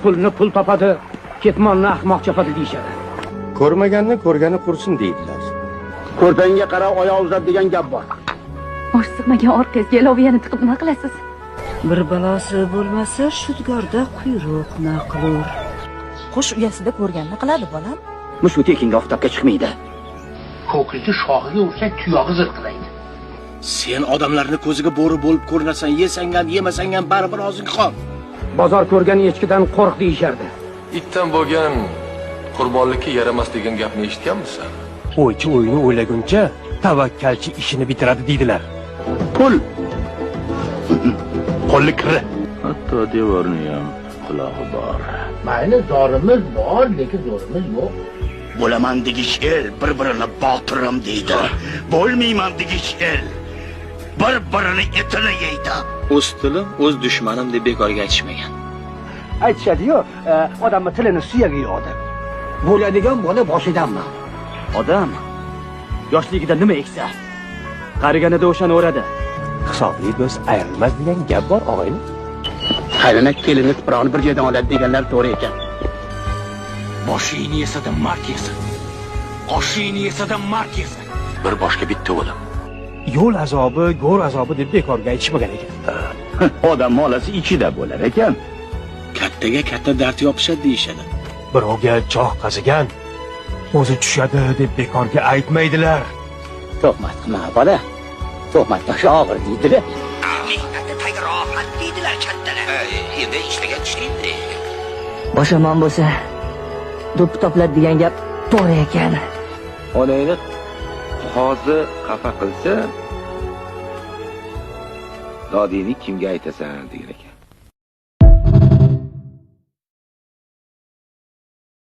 pulni pul topadi, ketmonni ahmoq chopadi deyishadi. Ko'rmaganni ko'rgani qursin deydilar. Ko'rpangga qarab oyoq uzat degan gap bor. Osh sig'magan orqangizga iloviyani tiqib nima qilasiz? Bir balosi bo'lmasa, shudgorda quyruq na qilur. Qush uyasida ko'rganini qiladi bolam. Mushuk tekinga oftobga chiqmaydi. Ko'kilchi shoxiga ursa tuyog'i zirqilaydi. Sen odamlarni ko'ziga bo'ri bo'lib ko'rinasan, yesang ham, yemasang ham baribir og'zing qon. Bozor ko'rgan echkidan qo'rq deyishardi. Itdan bo'lgan qurbonlikka yaramas degan gapni eshitganmisan? O'ychi o'yini o'ylaguncha tavakkalchi ishini bitiradi deydilar. Pul Qo'lli kiri. Hatto devorni ham qulog'i bor. Mayli zorimiz bor, lekin zo'rimiz yo'q. Bo'laman degish el, bir-birini botirim deydi. Bo'lmayman degish el, bir-birini etini yeydi. O'z tilim, o'z dushmanim deb bekorga aytishmagan. aytishadi-yu, odamning tilini suyaga yog'di. Bo'ladigan bola boshidanmi? Odam yoshligida nima eksa, qariganida o'shani o'radi. Hisobli do'st ayrilmas degan gap bor, og'ayni. Qaynona kelini tuprog'ini bir joydan oladi deganlar to'g'ri ekan. Boshingni yesada mark yesin. Oshingni yesada mark yesin. Bir boshga bitta o'lim. Yo'l azobi, go'r azobi deb bekorga aytishmagan ekan. Odam molasi ichida bo'lar ekan. Kattaga katta dard yopishadi deyishadi. Birovga choh qazigan o'zi tushadi deb bekorga aytmaydilar. Tuhmat qilma bola. Tuhmat toshi og'ir deydilar. Mehnatda tagi rohat deydilar kattalar. Endi ishlagan ishlaydi. Boshomon bo'lsa, do'ppi topladi degan gap to'g'ri ekan. Onangni qozi xafa qilsa, dodingni kimga aytasan degan ekan.